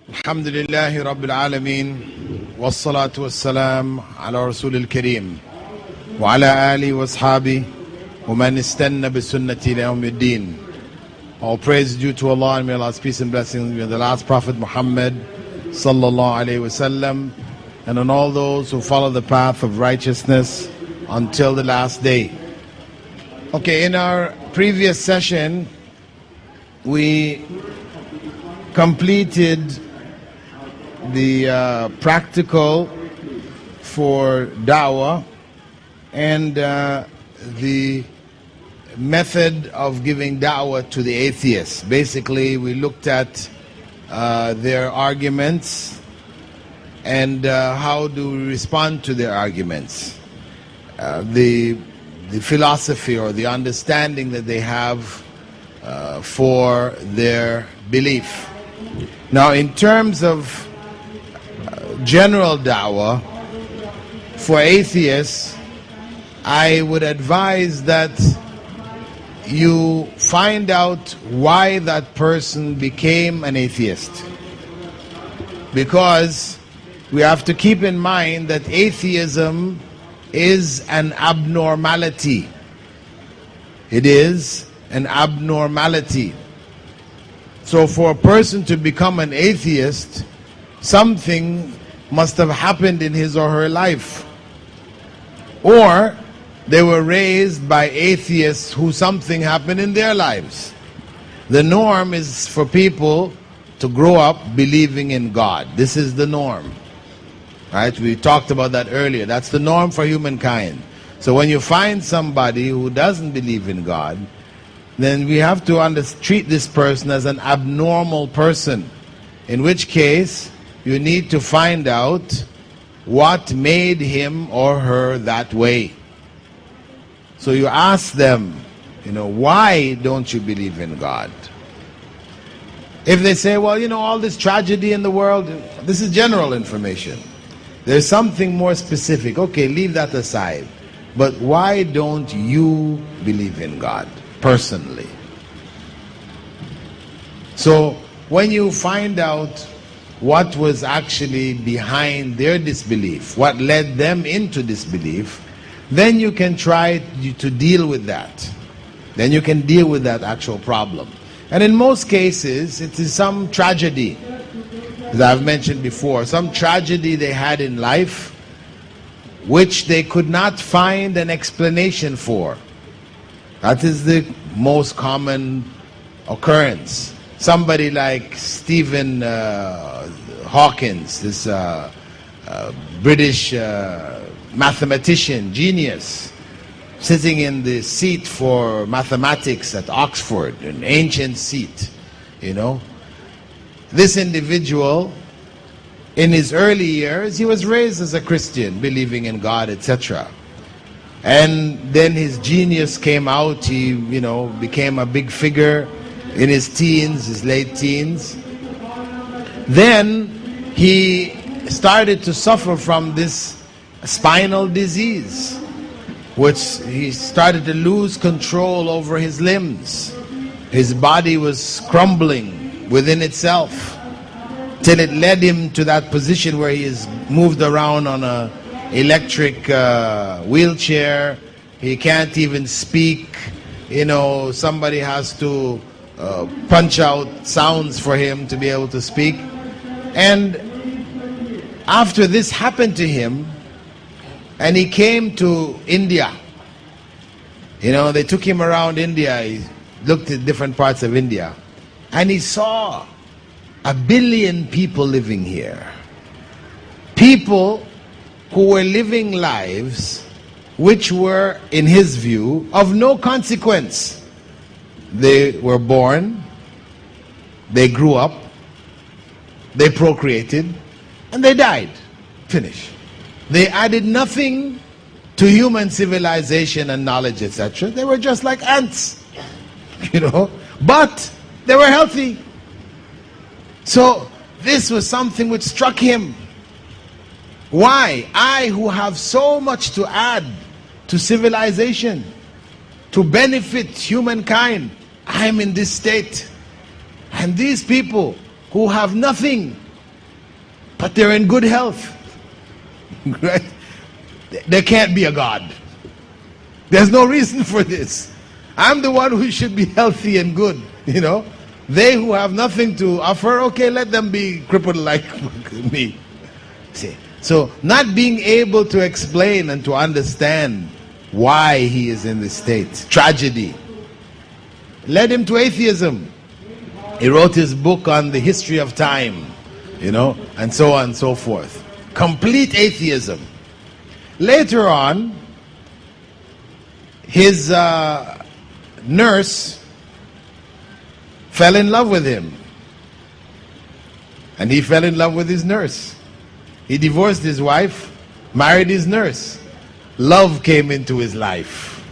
الحمد لله رب العالمين والصلاة والسلام على رسول الكريم وعلى آله وأصحابه ومن استنى بسنة ليوم الدين. All praise due to Allah, and may Allah's peace and blessings be on the last Prophet Muhammad sallallahu alaihi wasallam, and on all those who follow the path of righteousness until the last day. Okay, in our previous session we completed the practical for Dawah and the method of giving Dawah to the atheists. Basically, we looked at their arguments and how do we respond to their arguments. The philosophy or the understanding that they have for their belief. Now, in terms of general da'wah for atheists, I would advise that you find out why that person became an atheist, because we have to keep in mind that atheism is an abnormality. It is an abnormality. So for a person to become an atheist, something must have happened in his or her life. Or they were raised by atheists who something happened in their lives. The norm is for people to grow up believing in God. This is the norm. Right? We talked about that earlier. That's the norm for humankind. So when you find somebody who doesn't believe in God, then we have to treat this person as an abnormal person, in which case you need to find out what made him or her that way. So you ask them, why don't you believe in God? If they say, well, all this tragedy in the world, this is general information. There's something more specific. Okay, leave that aside. But why don't you believe in God personally? So when you find out what was actually behind their disbelief, what led them into disbelief, then you can try to deal with that. Then you can deal with that actual problem. And in most cases, it is some tragedy, as I've mentioned before, some tragedy they had in life which they could not find an explanation for. That is the most common occurrence. Somebody like Stephen Hawkins, this British mathematician, genius, sitting in the seat for mathematics at Oxford, an ancient seat, This individual, in his early years, he was raised as a Christian, believing in God, etc. And then his genius came out. He, became a big figure in his teens, his late teens. Then he started to suffer from this spinal disease, which he started to lose control over his limbs. His body was crumbling within itself, till it led him to that position where he is moved around on a electric wheelchair. He can't even speak. Somebody has to punch out sounds for him to be able to speak. And after this happened to him, and he came to India, they took him around India. He looked at different parts of India, and he saw 1 billion people living here. People who were living lives which were, in his view, of no consequence. They were born, they grew up, they procreated, and they died. Finish. They added nothing to human civilization and knowledge, etc. They were just like ants, but they were healthy. So this was something which struck him. Why? I, who have so much to add to civilization, to benefit humankind, I am in this state. And these people who have nothing, but they're in good health. Right? There can't be a God. There's no reason for this. I'm the one who should be healthy and good, you know. They who have nothing to offer, okay, let them be crippled like me. See, so not being able to explain and to understand why he is in this state, tragedy, led him to atheism. He wrote his book on the history of time, you know, and so on and so forth. Complete atheism. Later on, his nurse fell in love with him, and he fell in love with his nurse. He divorced his wife, married his nurse. Love came into his life.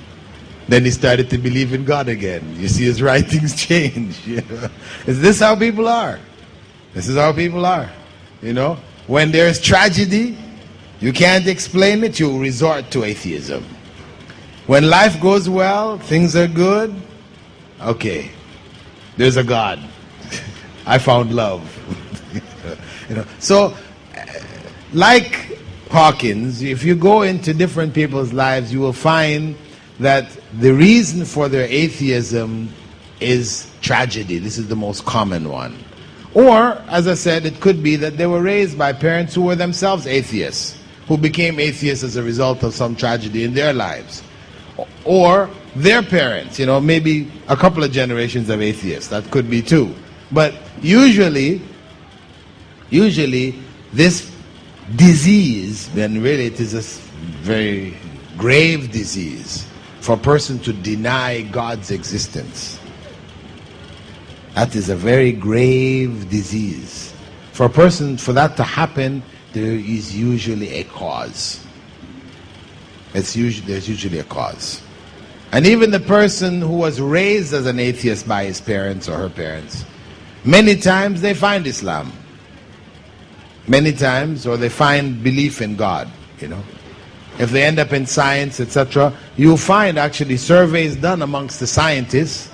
Then he started to believe in God again. You see, his writings change. You know? Is this how people are? This is how people are. You know, when there's tragedy, you can't explain it, you resort to atheism. When life goes well, things are good, okay, there's a God. I found love. You know, so like Hawkins, if you go into different people's lives, you will find that the reason for their atheism is tragedy. This is the most common one. Or, as I said, it could be that they were raised by parents who were themselves atheists, who became atheists as a result of some tragedy in their lives. Or their parents, you know, maybe a couple of generations of atheists. That could be too. But usually this disease, when really it is a very grave disease, for a person to deny God's existence. That is a very grave disease. For a person, for that to happen, there is usually a cause. There's usually a cause. And even the person who was raised as an atheist by his parents or her parents, many times they find Islam. Many times, or they find belief in God, you know. If they end up in science, etc., you'll find actually surveys done amongst the scientists.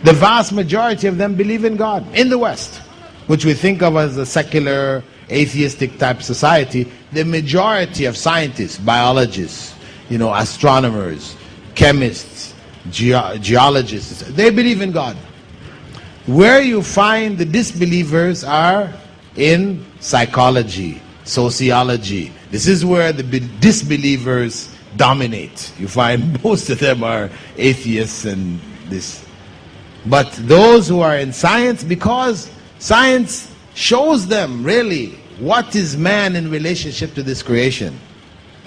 The vast majority of them believe in God in the West, which we think of as a secular, atheistic type society. The majority of scientists, biologists, you know, astronomers, chemists, geologists, they believe in God. Where you find the disbelievers are in psychology, sociology. This is where the disbelievers dominate. You find most of them are atheists and this. But those who are in science, because science shows them really what is man in relationship to this creation.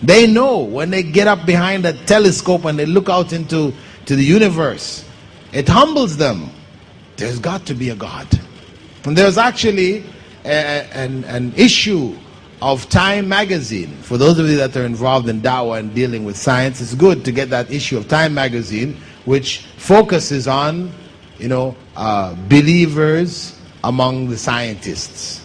They know when they get up behind a telescope and they look out into the universe, it humbles them. There's got to be a God. And there's actually an issue of Time magazine. For those of you that are involved in Dawah and dealing with science, it's good to get that issue of Time magazine, which focuses on, you know, believers among the scientists.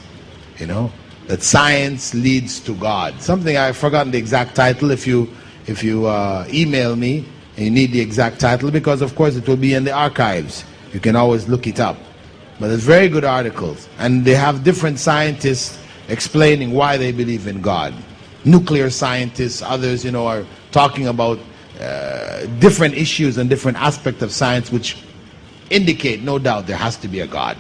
You know, that science leads to God. Something I've forgotten the exact title. If you email me and you need the exact title, because of course it will be in the archives. You can always look it up. But it's very good articles, and they have different scientists explaining why they believe in God. Nuclear scientists, others, you know, are talking about different issues and different aspects of science which indicate, no doubt, there has to be a God.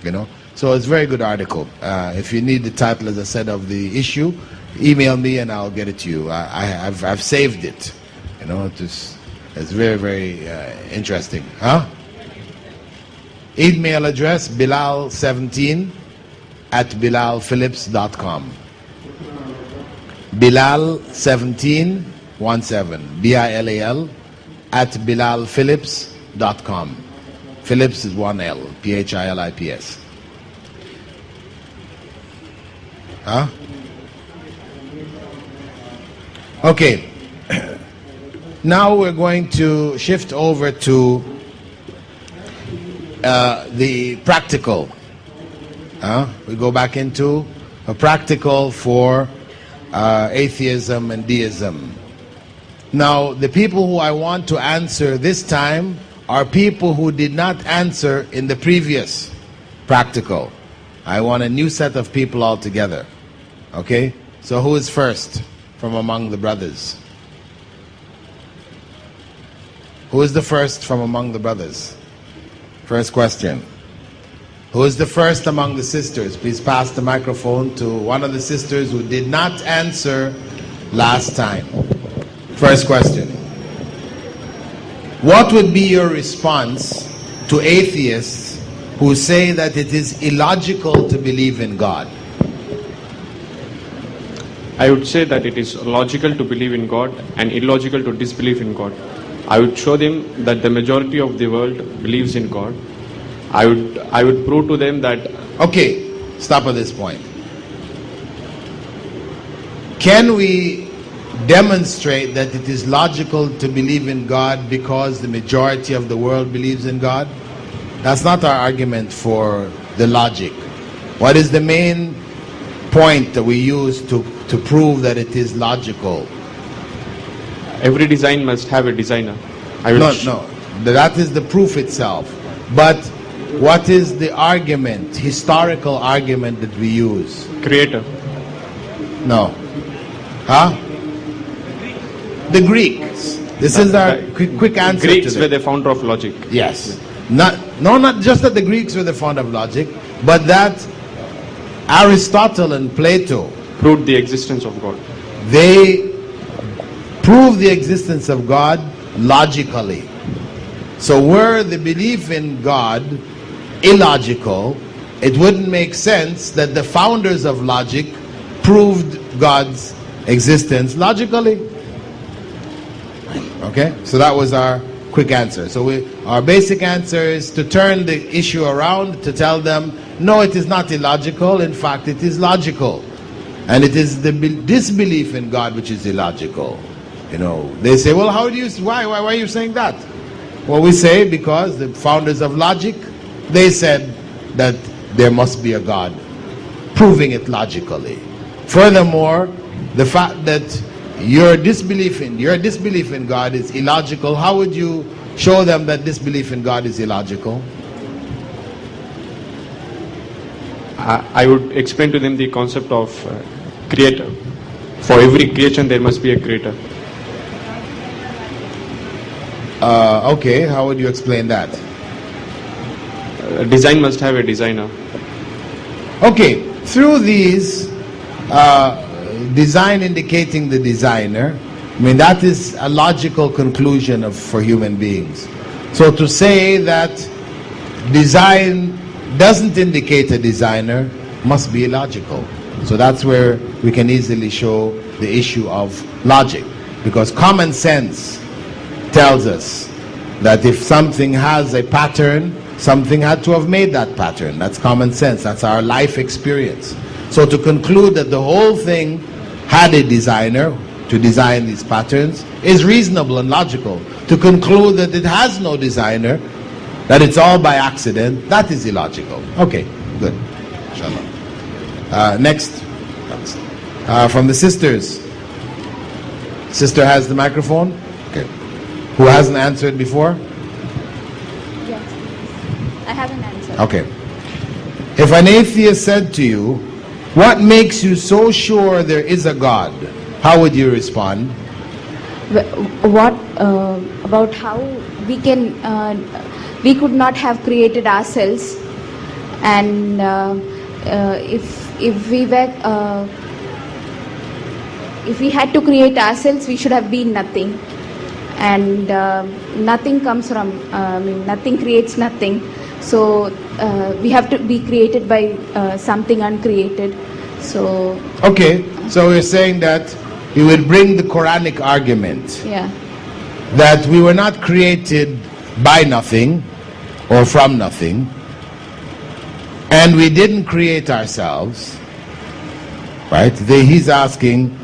You know, so it's a very good article. If you need the title, as I said, of the issue, email me and I'll get it to you. I've saved it. You know, it's very, very interesting. Huh? Email address bilal17@bilalphilips.com. Bilal17, 17, BILAL, @bilalphilips.com. Philips is 1L, PHILIPS. Huh? Okay. Now we're going to shift over to the practical. We go back into a practical for atheism and deism. Now, the people who I want to answer this time are people who did not answer in the previous practical. I want a new set of people altogether. Okay? So who is first from among the brothers? Who is the first from among the brothers? First question. Who is the first among the sisters? Please pass the microphone to one of the sisters who did not answer last time. First question. What would be your response to atheists who say that it is illogical to believe in God? I would say that it is logical to believe in God and illogical to disbelieve in God. I would show them that the majority of the world believes in God. I would prove to them that... Okay, stop at this point. Can we demonstrate that it is logical to believe in God because the majority of the world believes in God? That's not our argument for the logic. What is the main point that we use to prove that it is logical? Every design must have a designer. No, that is the proof itself. But what is the argument, historical argument that we use? Creator. No. Huh? The Greeks. This is our quick answer. Greeks were the founder of logic. Yes. Not just that the Greeks were the founder of logic, but that Aristotle and Plato proved the existence of God. They proved the existence of God logically. So were the belief in God illogical, it wouldn't make sense that the founders of logic proved God's existence logically. Okay, so that was our quick answer. So our basic answer is to turn the issue around, to tell them, no, it is not illogical. In fact, it is logical. And it is the disbelief in God which is illogical. You know, they say, well, why are you saying that? Well, we say because the founders of logic, they said that there must be a God, proving it logically. Furthermore, the fact that your disbelief in God is illogical, how would you show them that disbelief in God is illogical? I would explain to them the concept of creator. For every creation there must be a creator. Okay, how would you explain that? A design must have a designer. Okay, through these design indicating the designer, I mean that is a logical conclusion for human beings. So to say that design doesn't indicate a designer must be illogical. So that's where we can easily show the issue of logic, because common sense tells us that if something has a pattern, something had to have made that pattern. That's common sense. That's our life experience. So to conclude that the whole thing had a designer to design these patterns is reasonable and logical. To conclude that it has no designer, that it's all by accident, that is illogical. Okay, good. Inshallah. Next. From the sisters. Sister has the microphone. Okay. Who hasn't answered before? Yes, I have an answer. Okay. If an atheist said to you, what makes you so sure there is a God? How would you respond? What about how we can we could not have created ourselves, and if we had to create ourselves, we should have been nothing, and nothing comes from nothing creates nothing. So we have to be created by something uncreated. So okay, so we're saying that you will bring the Quranic argument, yeah, that we were not created by nothing or from nothing, and we didn't create ourselves, right? He's asking,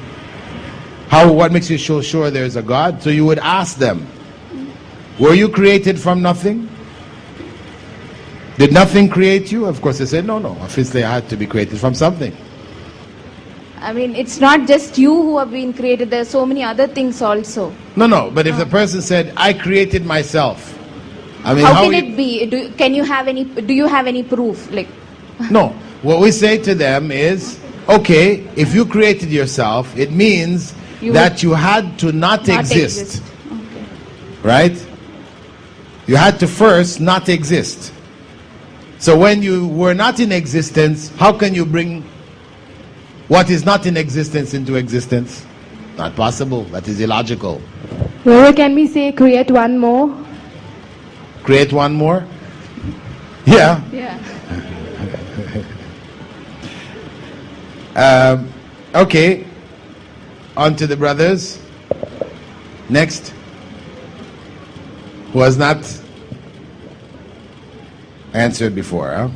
what makes you so sure there's a God? So you would ask them, were you created from nothing? Did nothing create you? Of course they said, no, obviously I had to be created from something. I mean, it's not just you who have been created, there are so many other things also. No, but if the person said, I created myself, I mean, how can it be? Do you have any proof? Like, no, what we say to them is, okay, if you created yourself, it means that you had to not exist. Okay. Right? You had to first not exist. So when you were not in existence, how can you bring what is not in existence into existence? Not possible. That is illogical. Or can we say create one more? Create one more? Yeah. Yeah. Okay. On to the brothers. Next. Who has not answered before, huh?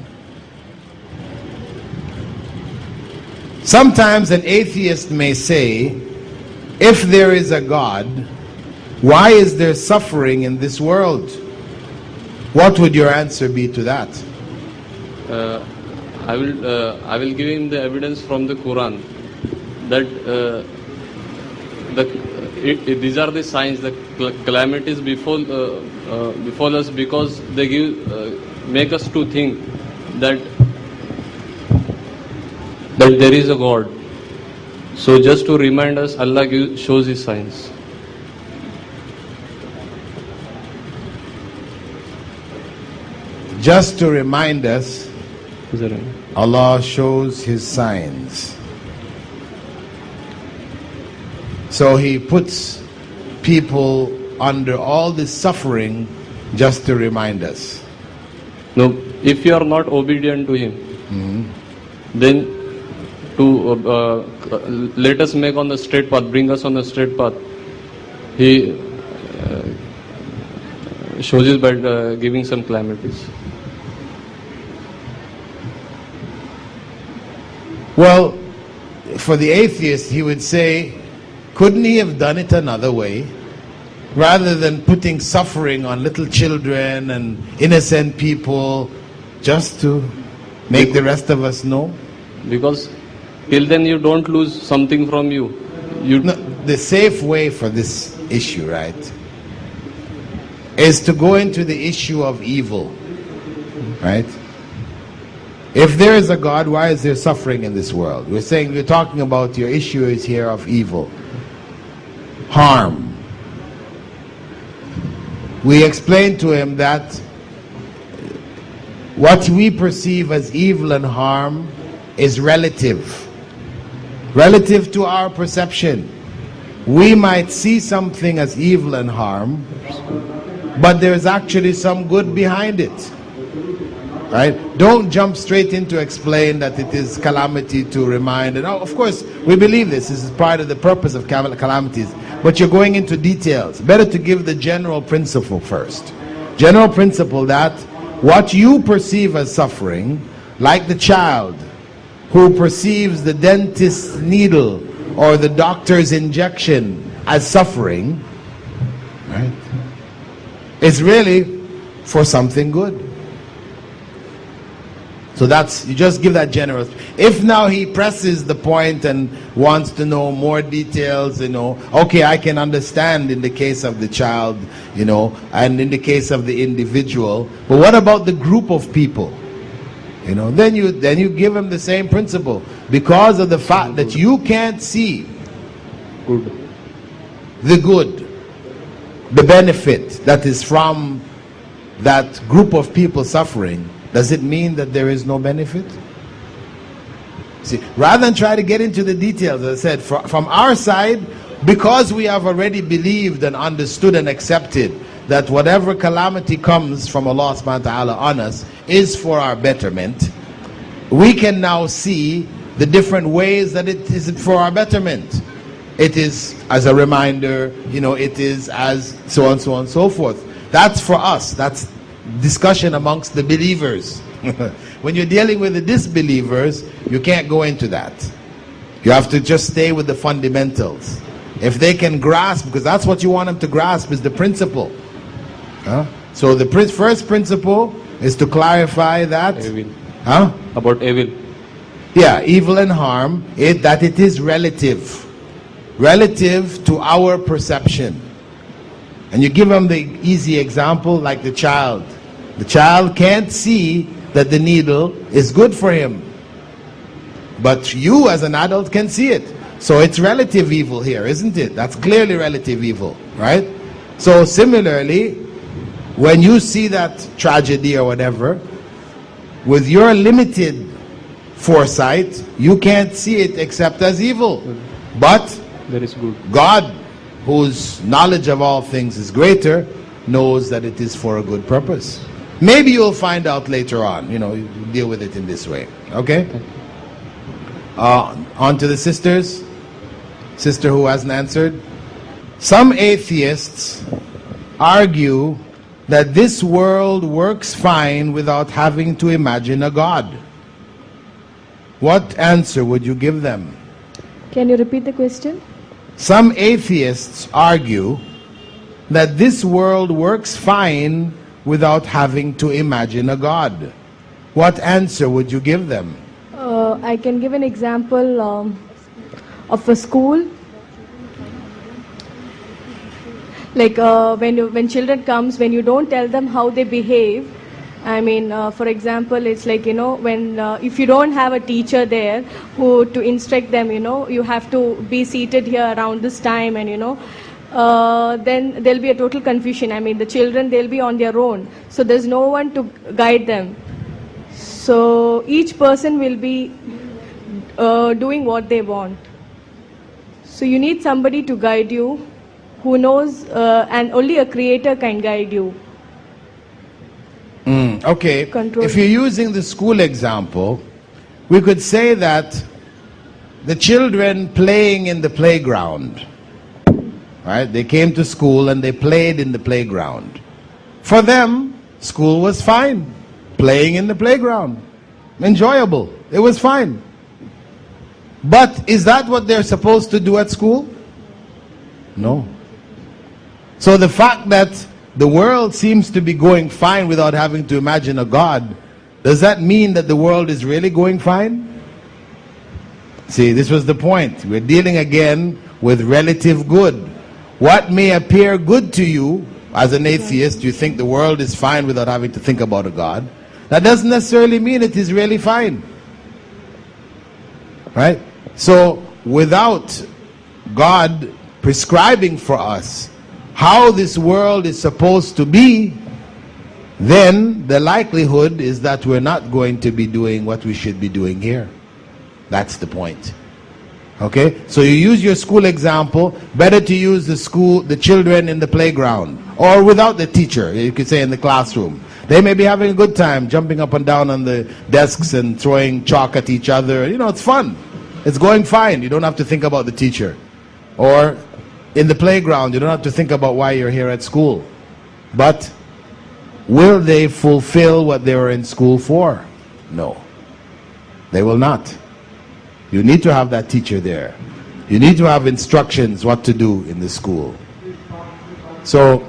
Sometimes an atheist may say, if there is a God, why is there suffering in this world? What would your answer be to that? I will give him the evidence from the Quran that these are the signs, the calamities befall us because they make us to think that there is a God. So just to remind us, Allah shows His signs. Just to remind us, Is that right? Allah shows His signs. So He puts people under all this suffering just to remind us. No, if you are not obedient to Him, then to let us make on the straight path, bring us on the straight path, He shows us by giving some calamities. Well, for the atheist, he would say, couldn't He have done it another way? Rather than putting suffering on little children and innocent people just to make the rest of us know? Because till then you don't lose something from you. No, the safe way for this issue, right, is to go into the issue of evil, right? If there is a God, why is there suffering in this world? We're talking about your issue is here of evil, harm. We explained to him that what we perceive as evil and harm is relative to our perception. We might see something as evil and harm, but there's actually some good behind it. Right? Don't jump straight in to explain that it is calamity to remind. And of course, we believe this. This is part of the purpose of calamities. But you're going into details. Better to give the general principle first. General principle that what you perceive as suffering, like the child who perceives the dentist's needle or the doctor's injection as suffering, right, is really for something good. So you just give that generous. If now he presses the point and wants to know more details, okay, I can understand in the case of the child, and in the case of the individual. But what about the group of people? Then you give him the same principle. Because of the fact that you can't see the good, the benefit that is from that group of people suffering, does it mean that there is no benefit? See, rather than try to get into the details, as I said, from our side, because we have already believed and understood and accepted that whatever calamity comes from Allah subhanahu wa ta'ala on us is for our betterment, we can now see the different ways that it is for our betterment. It is as a reminder, it is as so on, so on, so forth. That's for us. That's discussion amongst the believers. When you're dealing with the disbelievers, you can't go into that. You have to just stay with the fundamentals. If they can grasp, because that's what you want them to grasp, is the principle. So the first principle is to clarify that Evil. About evil. Yeah, evil and harm, that it is relative to our perception. And you give them the easy example like the child. The child can't see that the needle is good for him. But you as an adult can see it. So it's relative evil here, isn't it? That's clearly relative evil, right? So similarly, when you see that tragedy or whatever, with your limited foresight, you can't see it except as evil. But That is good. God, whose knowledge of all things is greater, knows that it is for a good purpose. Maybe you'll find out later on, you deal with it in this way. Okay? On to the sisters. Sister who hasn't answered. Some atheists argue that this world works fine without having to imagine a God. What answer would you give them? Can you repeat the question? Some atheists argue that this world works fine without having to imagine a God. What answer would you give them? I can give an example of a school. Like when children comes, when you don't tell them how they behave, for example, it's like, when if you don't have a teacher there who to instruct them, you have to be seated here around this time, and then there'll be a total confusion. The children, they'll be on their own, so there's no one to guide them. So each person will be doing what they want. So you need somebody to guide you, who knows, and only a creator can guide you. Okay, Control. if you're using the school example, we could say that the children playing in the playground, right? They came to school and they played in the playground. For them, school was fine. Playing in the playground, enjoyable. It was fine. But is that what they're supposed to do at school? No. So the fact that the world seems to be going fine without having to imagine a God, does that mean that the world is really going fine? See, this was the point. We're dealing again with relative good. What may appear good to you as an atheist, you think the world is fine without having to think about a God. That doesn't necessarily mean it is really fine. Right? So without God prescribing for us how this world is supposed to be, then the likelihood is that we're not going to be doing what we should be doing here. That's the point. Okay? So you use your school example. Better to use the children in the playground, or without the teacher, you could say in the classroom. They may be having a good time jumping up and down on the desks and throwing chalk at each other. It's fun. It's going fine. You don't have to think about the teacher. Or in the playground, you don't have to think about why you're here at school. But will they fulfill what they were in school for? No. They will not. You need to have that teacher there. You need to have instructions what to do in the school. So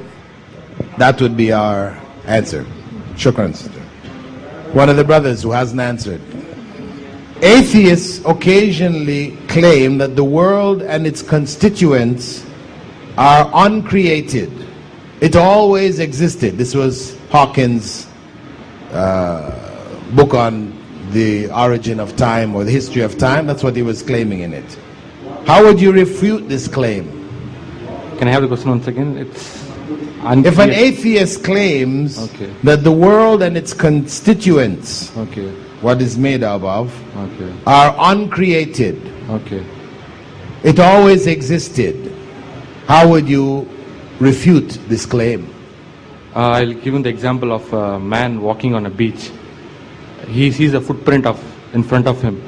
that would be our answer. Shukran, sister. One of the brothers who hasn't answered. Atheists occasionally claim that the world and its constituents are uncreated. It always existed. This was Hawkins' book on the origin of time, or the history of time. That's what he was claiming in it. How would you refute this claim? Can I have the question once again? If an atheist claims that the world and its constituents, what is made up of, are uncreated, it always existed, how would you refute this claim? I'll give him the example of a man walking on a beach. He sees a footprint in front of him.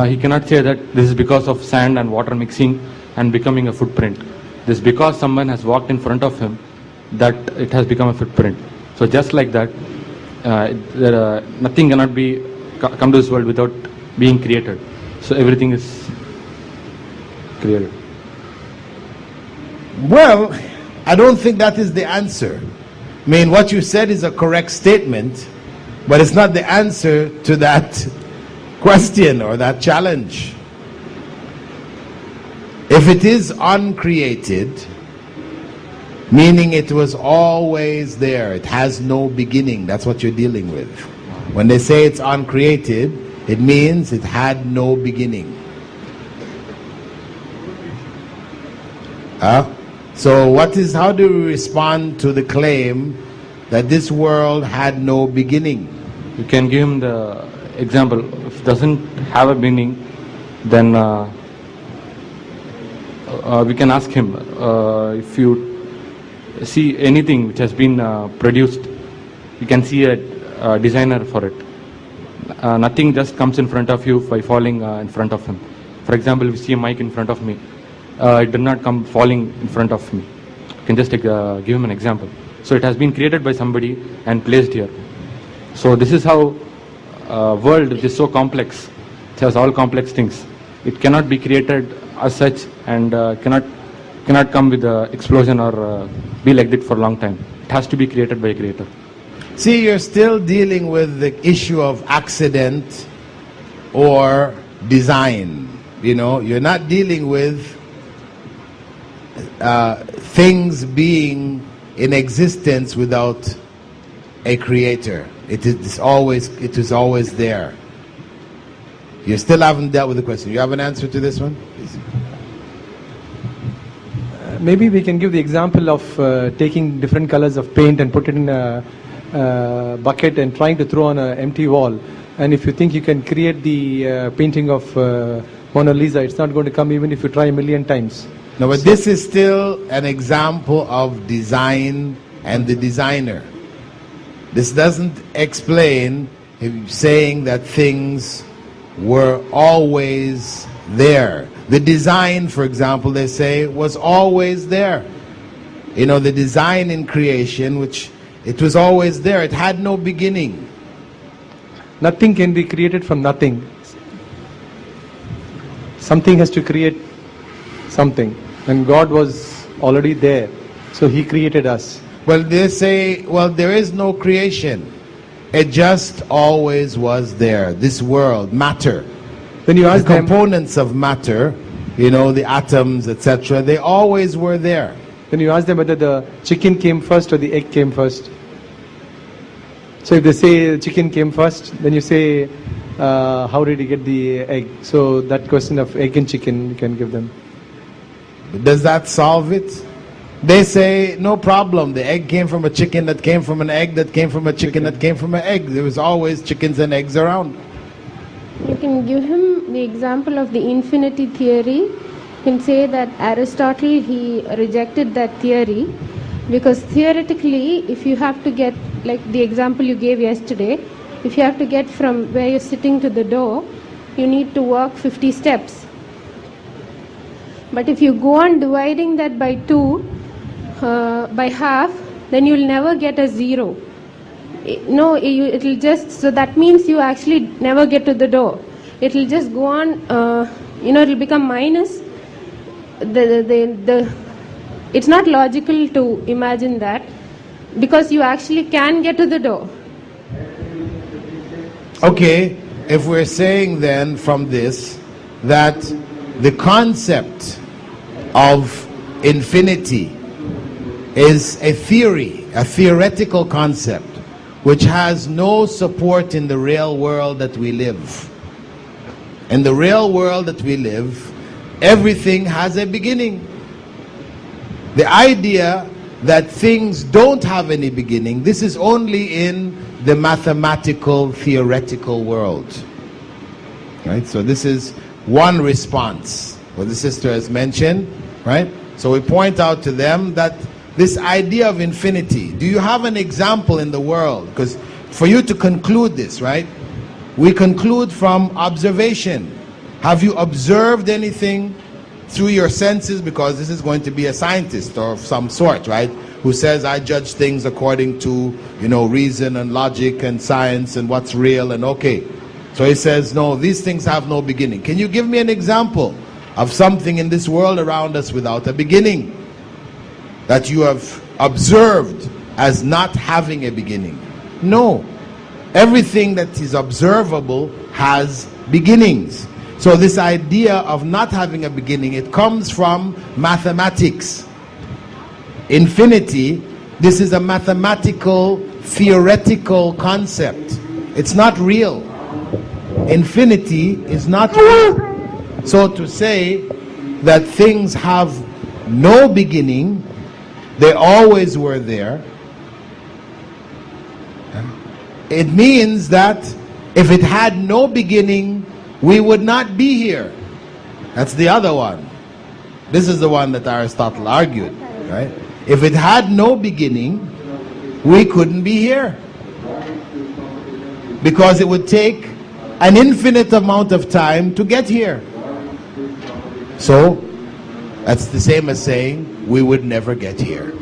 He cannot say that this is because of sand and water mixing and becoming a footprint. This is because someone has walked in front of him that it has become a footprint. So just like that, nothing cannot come to this world without being created. So everything is created. Well, I don't think that is the answer. What you said is a correct statement, but it's not the answer to that question or that challenge. If it is uncreated, meaning it was always there, it has no beginning, that's what you're dealing with. When they say it's uncreated, It means it had no beginning. So how do we respond to the claim that this world had no beginning? You can give him the example. If it doesn't have a beginning, then we can ask him, if you see anything which has been produced, you can see a designer for it. Nothing just comes in front of you by falling in front of him. For example, if you see a mic in front of me, it did not come falling in front of me. You can just give him an example. So it has been created by somebody and placed here. So this is how world, which is so complex, it has all complex things. It cannot be created as such, and cannot come with an explosion or be like that for a long time. It has to be created by a creator. See, you're still dealing with the issue of accident or design. You're not dealing with things being in existence without a creator. It is always there. You still haven't dealt with the question. You have an answer to this one? Please. Maybe we can give the example of taking different colors of paint and put it in a bucket and trying to throw on an empty wall. And if you think you can create the painting of Mona Lisa, it's not going to come even if you try a million times. No, but this is still an example of design and the designer. This doesn't explain him saying that things were always there. The design, for example, they say, was always there. The design in creation, which it was always there. It had no beginning. Nothing can be created from nothing. Something has to create something. And God was already there. So He created us. Well, they say, there is no creation. It just always was there. This world, matter. When you ask the components of matter, the atoms, etc., they always were there. When you ask them whether the chicken came first or the egg came first. So if they say chicken came first, then you say, how did you get the egg? So that question of egg and chicken, you can give them. But does that solve it? They say, no problem. The egg came from a chicken that came from an egg that came from a chicken that came from an egg. There was always chickens and eggs around. You can give him the example of the infinity theory. You can say that Aristotle, he rejected that theory because theoretically, if you have to get, like the example you gave yesterday, if you have to get from where you're sitting to the door, you need to walk 50 steps. But if you go on dividing that by 2, by half, then you'll never get a 0. No, it'll just, so that means you actually never get to the door. It'll just go on, it'll become minus. It's not logical to imagine that because you actually can get to the door. Okay, if we're saying then from this that the concept of infinity is a theory, a theoretical concept, which has no support in the real world that we live. In the real world that we live, everything has a beginning. The idea that things don't have any beginning, this is only in the mathematical, theoretical world. Right? So this is one response, what the sister has mentioned, right? So we point out to them that this idea of infinity, do you have an example in the world? Because for you to conclude this, right, we conclude from observation. Have you observed anything through your senses? Because this is going to be a scientist or of some sort, right, who says, I judge things according to, reason and logic and science and what's real and okay. So he says, no, these things have no beginning. Can you give me an example of something in this world around us without a beginning that you have observed as not having a beginning? No. Everything that is observable has beginnings. So this idea of not having a beginning, it comes from mathematics. Infinity, this is a mathematical, theoretical concept. It's not real. infinity is not real. So to say that things have no beginning, they always were there, it means that if it had no beginning, we would not be here. That's the other one. This is the one that Aristotle argued, right? If it had no beginning, we couldn't be here. Because it would take an infinite amount of time to get here. So, that's the same as saying we would never get here.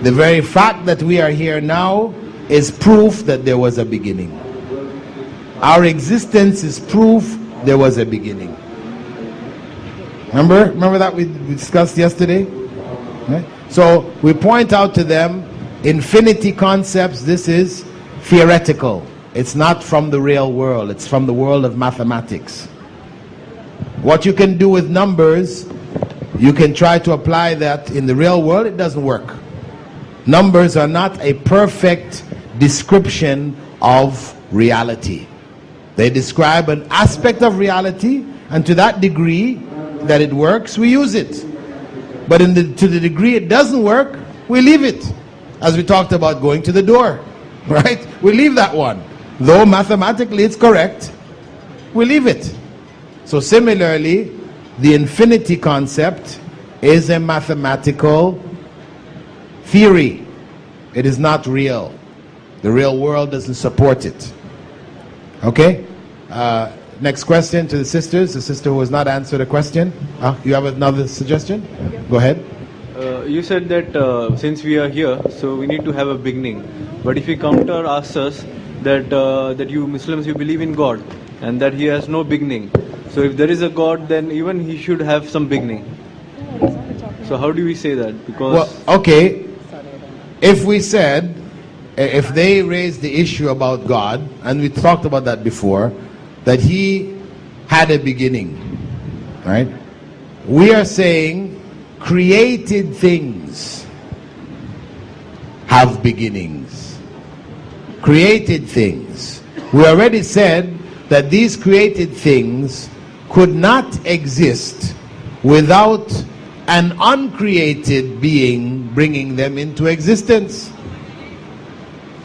The very fact that we are here now is proof that there was a beginning. Our existence is proof there was a beginning. Remember that we discussed yesterday? Right? So we point out to them infinity concepts. This is theoretical. It's not from the real world. It's from the world of mathematics. What you can do with numbers, you can try to apply that in the real world. It doesn't work. Numbers are not a perfect description of reality. They describe an aspect of reality, and to that degree that it works, we use it. But to the degree it doesn't work, we leave it. As we talked about going to the door, right? We leave that one. Though mathematically it's correct, we leave it. So similarly, the infinity concept is a mathematical theory. It is not real. The real world doesn't support it. Okay? Next question to the sisters. The sister who has not answered a question. You have another suggestion? Go ahead. You said that since we are here, so we need to have a beginning. But if we counter answers that you Muslims, you believe in God and that He has no beginning. So if there is a God, then even He should have some beginning. So how do we say that? Because well, okay, if we said, if they raised the issue about God, and we talked about that before, that He had a beginning, right? We are saying created things have beginnings. Created things. We already said that these created things could not exist without an uncreated being bringing them into existence.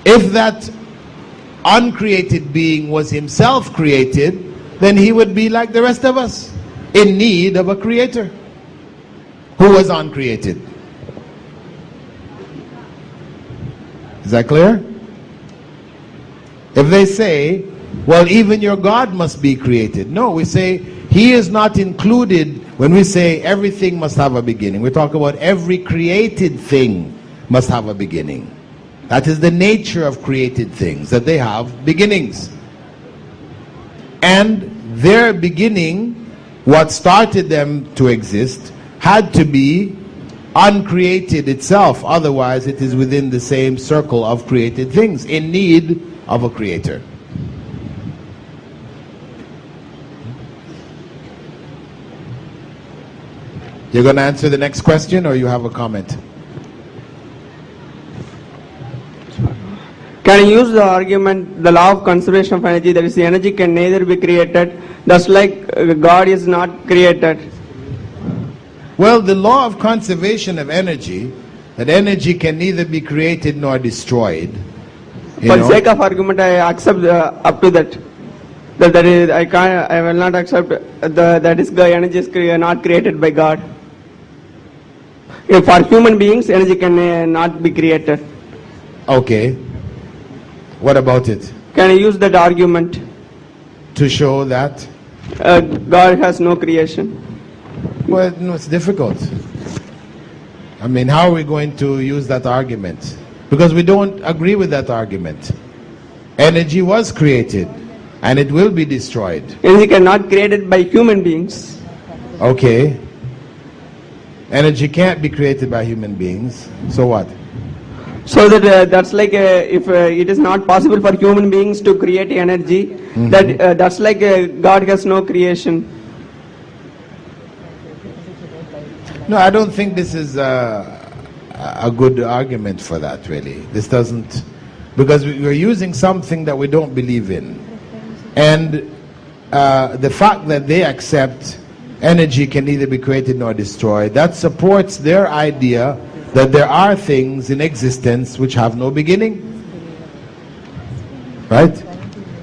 If that uncreated being was himself created, then he would be like the rest of us, in need of a creator who was uncreated. Is that clear? If they say, well, even your God must be created. No, we say He is not included when we say everything must have a beginning. We talk about every created thing must have a beginning. That is the nature of created things, that they have beginnings. And their beginning, what started them to exist, had to be uncreated itself. Otherwise, it is within the same circle of created things, in need of a creator. You're going to answer the next question, or you have a comment? Can you use the argument, the law of conservation of energy, that is, the energy can neither be created, thus like God is not created? Well, the law of conservation of energy, that energy can neither be created nor destroyed. For the sake of argument, I accept up to that. That is, I will not accept that is the energy is not created by God. For human beings, energy can not be created. Okay. What about it? Can I use that argument to show that God has no creation? Well, no, it's difficult. I mean, how are we going to use that argument? Because we don't agree with that argument. Energy was created and it will be destroyed. Energy cannot be created by human beings. Okay. Energy can't be created by human beings. So what? So that that's like if it is not possible for human beings to create energy, that's like God has no creation. No, I don't think this is a good argument for that, really. This doesn't, because we're using something that we don't believe in. And the fact that they accept energy can neither be created nor destroyed, that supports their idea that there are things in existence which have no beginning. Right?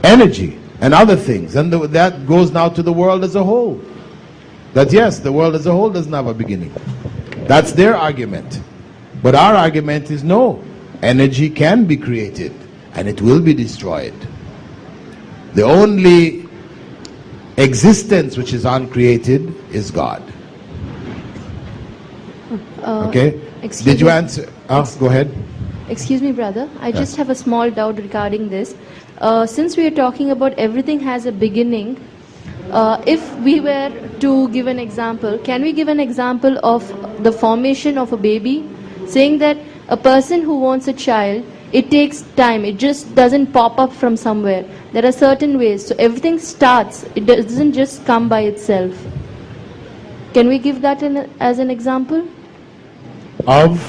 Energy and other things. And that goes now to the world as a whole. That yes, the world as a whole doesn't have a beginning. That's their argument. But our argument is no. Energy can be created and it will be destroyed. The only existence which is uncreated is God. Okay? Did you answer? Go ahead. Excuse me, brother. I just have a small doubt regarding this. Since we are talking about everything has a beginning, if we were to give an example, can we give an example of the formation of a baby? Saying that a person who wants a child, it takes time. It just doesn't pop up from somewhere. There are certain ways. So everything starts. It doesn't just come by itself. Can we give that as an example? Of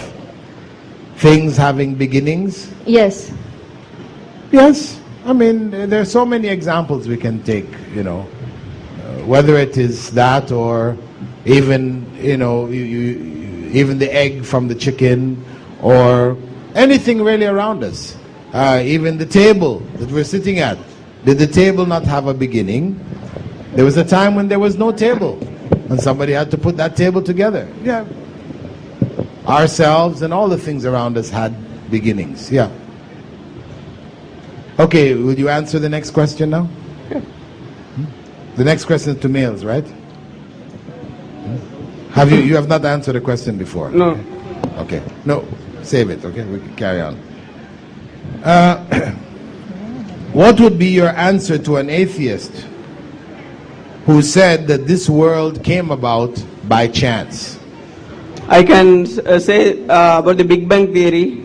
things having beginnings? Yes. Yes. I mean, there are so many examples we can take, you know. Whether it is that or even, you know, even the egg from the chicken or anything really around us. Even the table that we're sitting at. Did the table not have a beginning? There was a time when there was no table and somebody had to put that table together. Yeah. Ourselves and all the things around us had beginnings. Yeah. Okay, would you answer the next question now? Yeah. The next question is to males, right? Have you have not answered a question before? No. Okay. No, save it, okay? We can carry on. What would be your answer to an atheist who said that this world came about by chance? I can say about the Big Bang theory.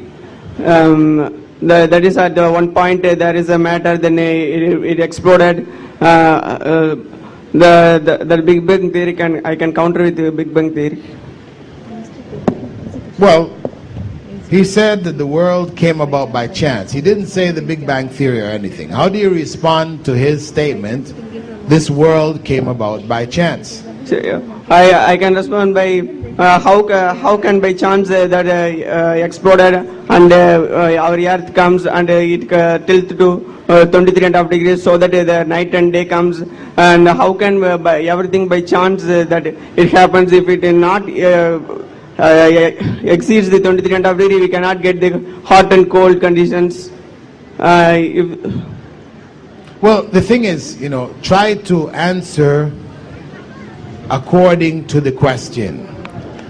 That is at one point there is a matter, then it exploded. The Big Bang theory I can counter with the Big Bang theory. Well, he said that the world came about by chance. He didn't say the Big Bang theory or anything. How do you respond to his statement, this world came about by chance? I can respond by how can by chance that exploded and our earth comes and it tilts to 23.5 degrees so that the night and day comes, and how can by everything by chance that it happens? If it is not exceeds the 23.5 degree, we cannot get the hot and cold conditions. Well, the thing is, you know, try to answer according to the question.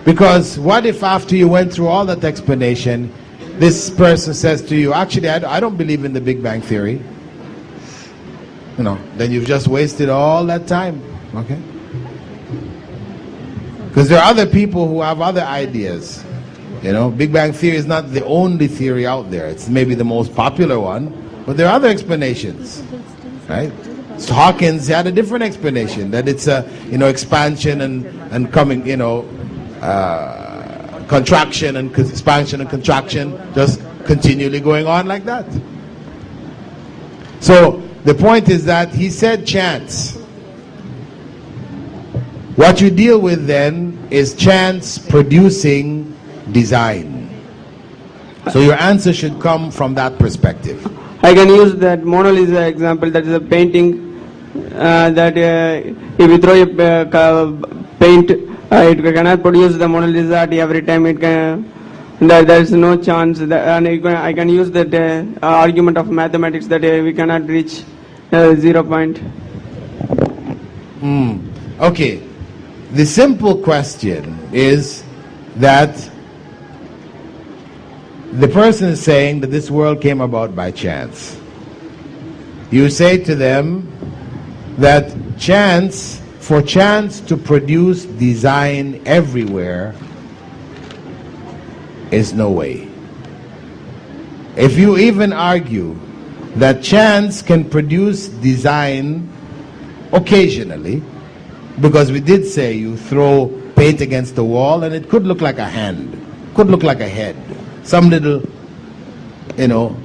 Because what if after you went through all that explanation, this person says to you, actually, I don't believe in the Big Bang theory. You know, then you've just wasted all that time, okay? Because there are other people who have other ideas. You know, Big Bang theory is not the only theory out there. It's maybe the most popular one, but there are other explanations, right? So Hawkins had a different explanation, that it's a, you know, expansion and coming, you know, contraction and expansion and contraction, just continually going on like that. So the point is that he said chance. What you deal with then is chance producing design. So your answer should come from that perspective. I can use that Mona Lisa example. That is a painting that if you throw a paint, it cannot produce the Mona Lisa at every time. It can. There is no chance. And I can use that argument of mathematics that we cannot reach 0 point. Okay. The simple question is that the person is saying that this world came about by chance. You say to them that chance, for chance to produce design everywhere, is no way. If you even argue that chance can produce design occasionally, because we did say you throw paint against the wall and it could look like a hand, could look like a head, some little, you know,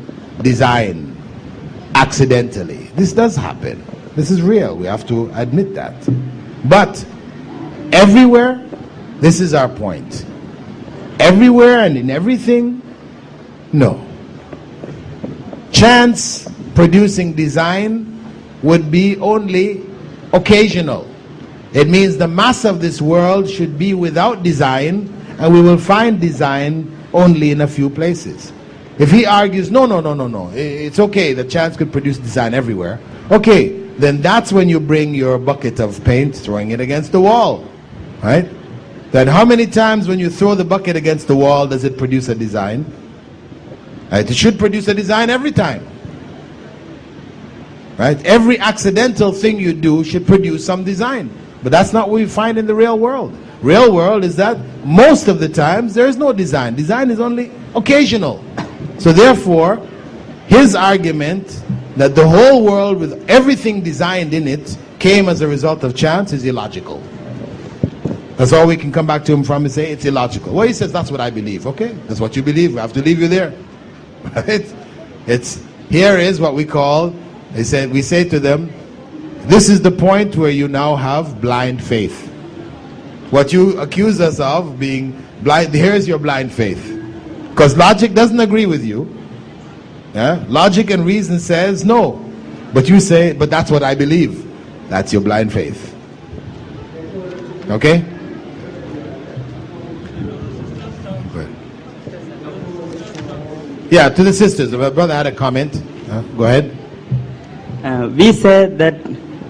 design accidentally. This does happen. This is real. We have to admit that. But everywhere, this is our point. Everywhere and in everything, no. Chance producing design would be only occasional. It means the mass of this world should be without design, and we will find design only in a few places. If he argues, no, it's okay, the chance could produce design everywhere, okay, then that's when you bring your bucket of paint, throwing it against the wall, right? Then how many times when you throw the bucket against the wall does it produce a design? Right? It should produce a design every time. Right? Every accidental thing you do should produce some design. But that's not what we find in the real world. Real world is that most of the times there is no design. Design is only occasional. So therefore, his argument that the whole world with everything designed in it came as a result of chance is illogical. That's all we can come back to him from and say it's illogical. Well, he says that's what I believe. Okay, that's what you believe. We have to leave you there. Right? Here is what we call, we say to them, this is the point where you now have blind faith. What you accuse us of being blind, here's your blind faith. Because logic doesn't agree with you. Yeah? Logic and reason says no. But you say, but that's what I believe. That's your blind faith. Okay? Yeah, to the sisters. My brother had a comment. Go ahead. We say that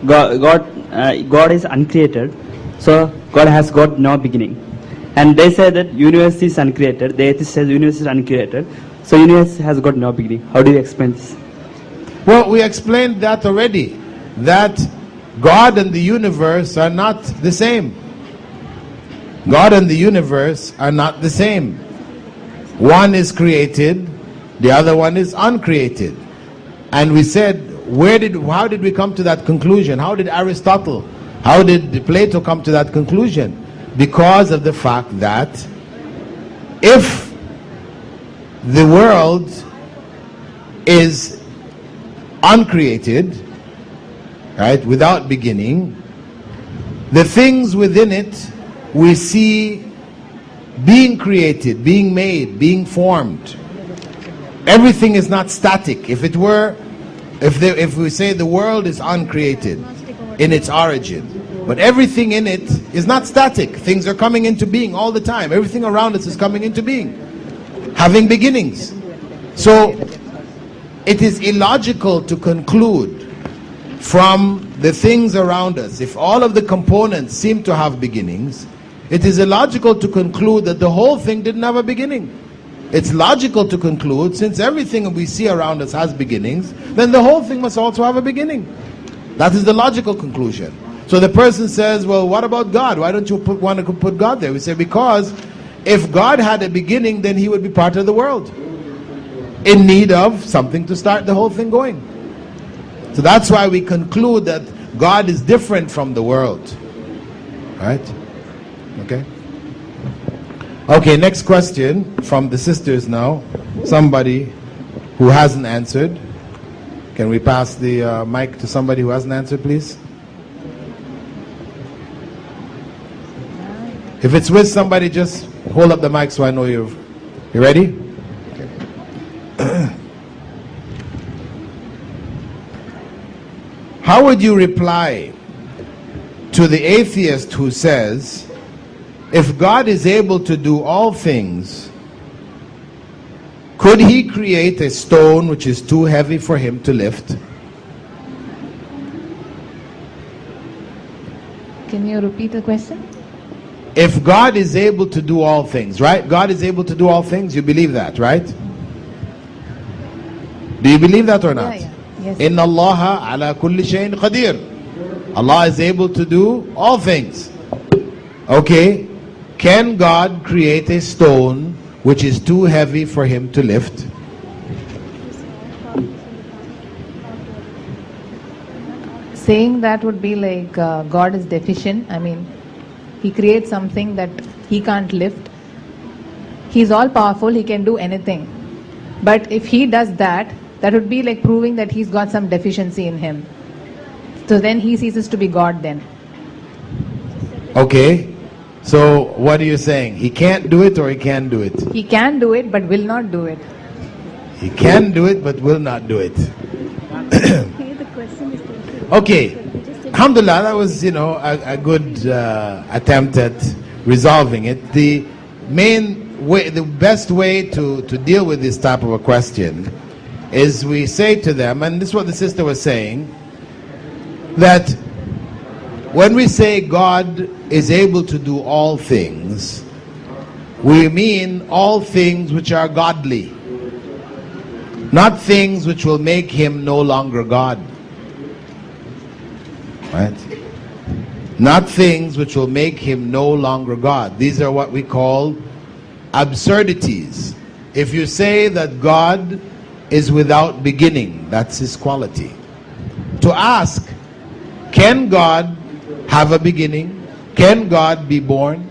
God is uncreated, so God has got no beginning. And they say that universe is uncreated. The atheist says universe is uncreated, so universe has got no beginning. How do you explain this? Well, we explained that already. That God and the universe are not the same. God and the universe are not the same. One is created, the other one is uncreated. And we said, how did we come to that conclusion? How did Aristotle, how did Plato come to that conclusion? Because of the fact that if the world is uncreated, right, without beginning, the things within it we see being created, being made, being formed. Everything is not static. If we say the world is uncreated in its origin, but everything in it is not static. Things are coming into being all the time. Everything around us is coming into being, having beginnings. So it is illogical to conclude from the things around us, if all of the components seem to have beginnings, it is illogical to conclude that the whole thing didn't have a beginning. It's logical to conclude, since everything we see around us has beginnings, then the whole thing must also have a beginning. That is the logical conclusion. So the person says, well, what about God? Why don't you want to put God there? We say, because if God had a beginning, then he would be part of the world, in need of something to start the whole thing going. So that's why we conclude that God is different from the world. Right? Okay? Okay, next question from the sisters now. Somebody who hasn't answered. Can we pass the mic to somebody who hasn't answered, please? If it's with somebody, just hold up the mic so I know you ready? Okay. How would you reply to the atheist who says, if God is able to do all things, could he create a stone which is too heavy for him to lift? Can you repeat the question? If God is able to do all things, right? God is able to do all things, you believe that, right? Do you believe that or not? Yeah. Yes. Inna Allaha ala kulli shayin qadir. Allah is able to do all things. Okay. Can God create a stone which is too heavy for him to lift? Saying that would be like God is deficient. I mean, he creates something that he can't lift. He's all powerful, he can do anything. But if he does that, that would be like proving that he's got some deficiency in him. So then he ceases to be God then. Okay. So what are you saying? He can't do it or he can do it? He can do it but will not do it. He can do it but will not do it. Okay. Alhamdulillah, that was, a good attempt at resolving it. The main way, the best way to deal with this type of a question is we say to them, and this is what the sister was saying, that when we say God is able to do all things, we mean all things which are godly, not things which will make him no longer God. Right? Not things which will make him no longer God. These are what we call absurdities. If you say that God is without beginning, that's his quality. To ask, can God have a beginning? Can God be born?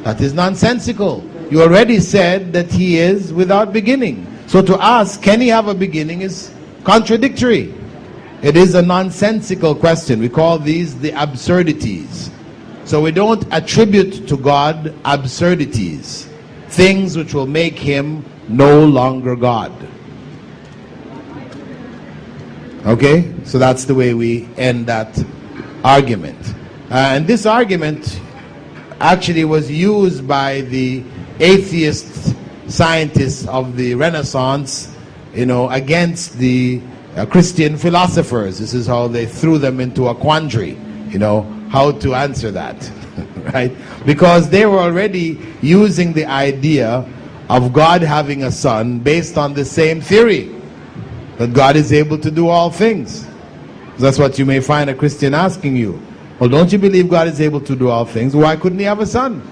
That is nonsensical. You already said that he is without beginning. So to ask, can he have a beginning, is contradictory. It is a nonsensical question. We call these the absurdities. So we don't attribute to God absurdities, things which will make him no longer God. Okay? So that's the way we end that argument. And this argument actually was used by the atheist scientists of the Renaissance, against the Christian philosophers. This is how they threw them into a quandary, how to answer that, right? Because they were already using the idea of God having a son based on the same theory, that God is able to do all things. That's what you may find a Christian asking you. Well, don't you believe God is able to do all things? Why couldn't he have a son?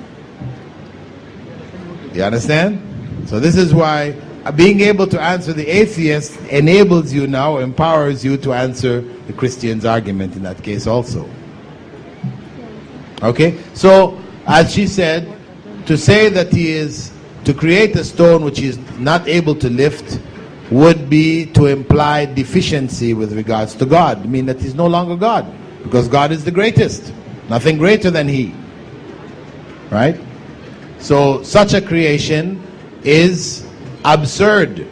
You understand? So this is why being able to answer the atheist enables you now, empowers you to answer the Christian's argument in that case also. Okay? So, as she said, to say that he is, to create a stone which he is not able to lift would be to imply deficiency with regards to God. I mean that he's no longer God, because God is the greatest. Nothing greater than he. Right? So, such a creation is absurd.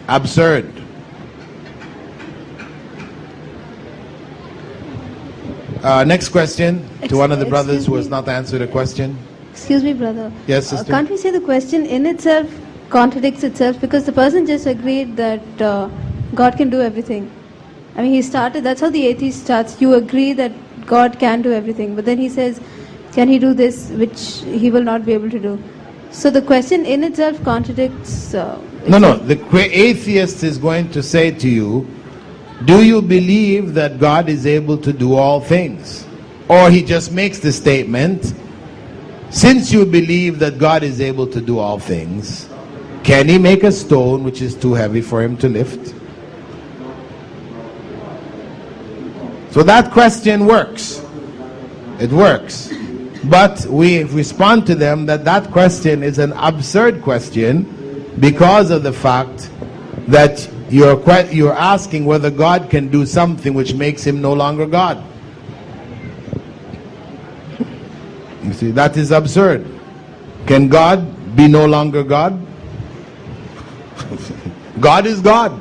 Absurd. Next question to one of the brothers who has not answered a question. Excuse me, brother. Yes, sister. Can't we say the question in itself contradicts itself? Because the person just agreed that God can do everything. I mean, he started, that's how the atheist starts. You agree that God can do everything. But then he says, can he do this which he will not be able to do? So the question in itself contradicts... No. The atheist is going to say to you, do you believe that God is able to do all things? Or he just makes the statement, since you believe that God is able to do all things, can he make a stone which is too heavy for him to lift? So that question works. It works. But we respond to them that that question is an absurd question because of the fact that you're asking whether God can do something which makes him no longer God. You see, that is absurd. Can God be no longer God? God is God.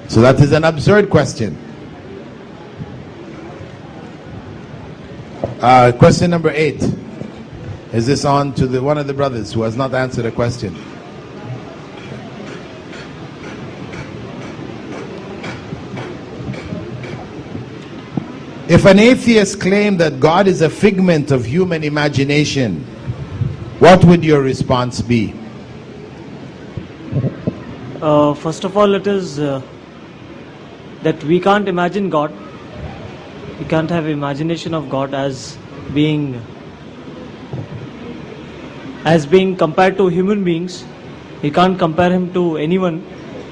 So that is an absurd question. Question number 8. Is this on to one of the brothers who has not answered a question? If an atheist claimed that God is a figment of human imagination, what would your response be? First of all, it is that we can't imagine God. We can't have imagination of God as being compared to human beings. We can't compare him to anyone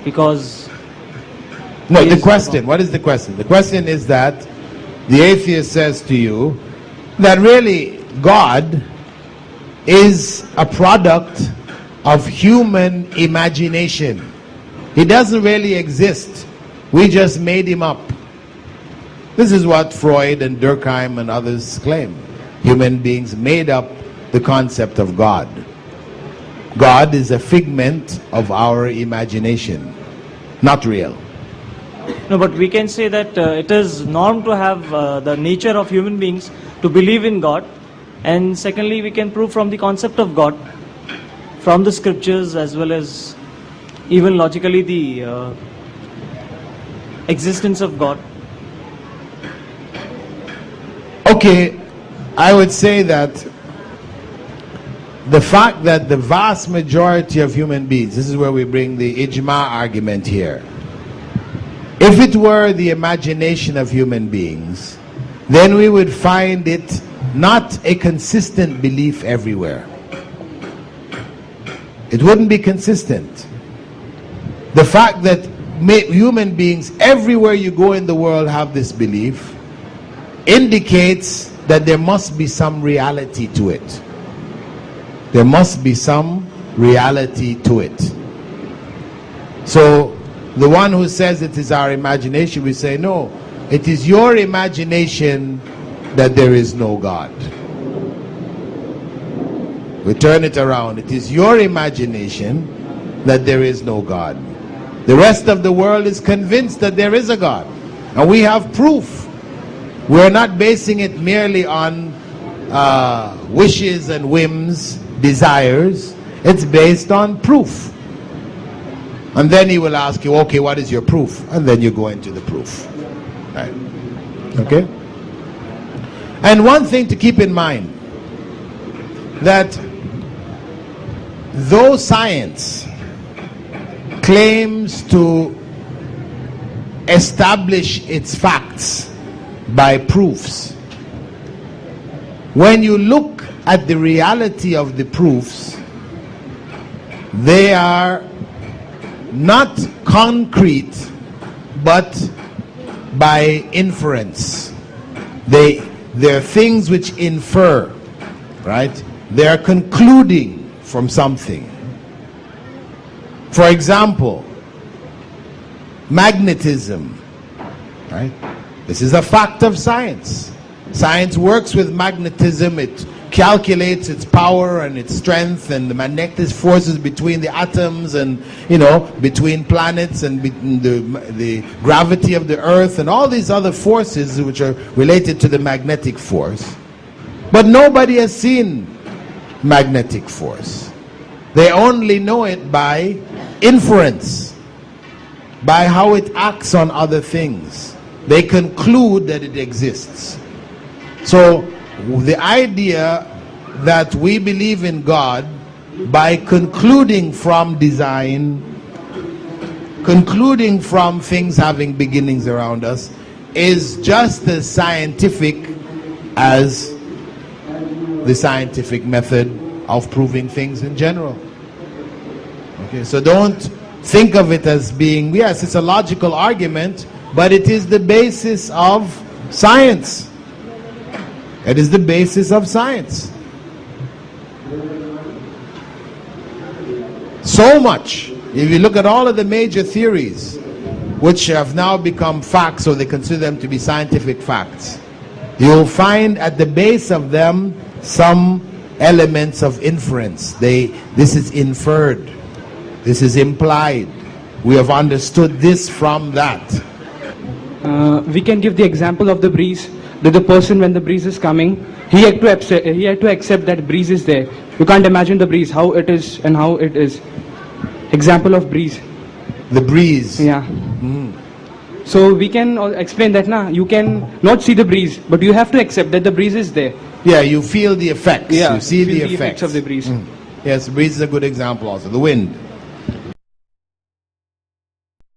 because... No, the question, what is the question? The question is that the atheist says to you that really God is a product of human imagination. He doesn't really exist We just made him up. This is what Freud and Durkheim and others claim. Human beings made up the concept of God. God is a figment of our imagination, not real. No, but we can say that it is norm to have the nature of human beings to believe in God. And secondly, we can prove from the concept of God, from the scriptures as well as even logically the existence of God. Okay, I would say that the fact that the vast majority of human beings, this is where we bring the ijma argument here. If it were the imagination of human beings, then we would find it not a consistent belief everywhere. It wouldn't be consistent. The fact that human beings everywhere you go in the world have this belief indicates that there must be some reality to it. There must be some reality to it. So the one who says it is our imagination, we say no, it is your imagination that there is no God. We turn it around. It is your imagination that there is no God. The rest of the world is convinced that there is a God. And we have proof. We're not basing it merely on wishes and whims, desires. It's based on proof. And then he will ask you, okay, what is your proof? And then you go into the proof. Right? Okay? And one thing to keep in mind, that though science claims to establish its facts by proofs, when you look at the reality of the proofs, they are not concrete but by inference. They're things which infer, right? They are concluding from something. For example, magnetism, right? This is a fact of science. Science works with magnetism. It calculates its power and its strength and the magnetic forces between the atoms and, you know, between planets and the gravity of the earth and all these other forces which are related to the magnetic force. But nobody has seen magnetic force. They only know it by inference, by how it acts on other things. They conclude that it exists. So the idea that we believe in God by concluding from design, concluding from things having beginnings around us, is just as scientific as the scientific method of proving things in general. Okay, so don't think of it as being, yes, it's a logical argument, but it is the basis of science. It is the basis of science. So much. If you look at all of the major theories, which have now become facts, or they consider them to be scientific facts, you'll find at the base of them some elements of inference. This is inferred. This is implied. We have understood this from that. We can give the example of the breeze. That the person, when the breeze is coming, he had to accept that breeze is there. You can't imagine the breeze, how it is and how it is. Example of breeze. The breeze. Yeah. So we can explain that now. You can not see the breeze, but you have to accept that the breeze is there. Yeah, you feel the effects. Yeah, you see the effects of the breeze. Yes, breeze is a good example also. The wind.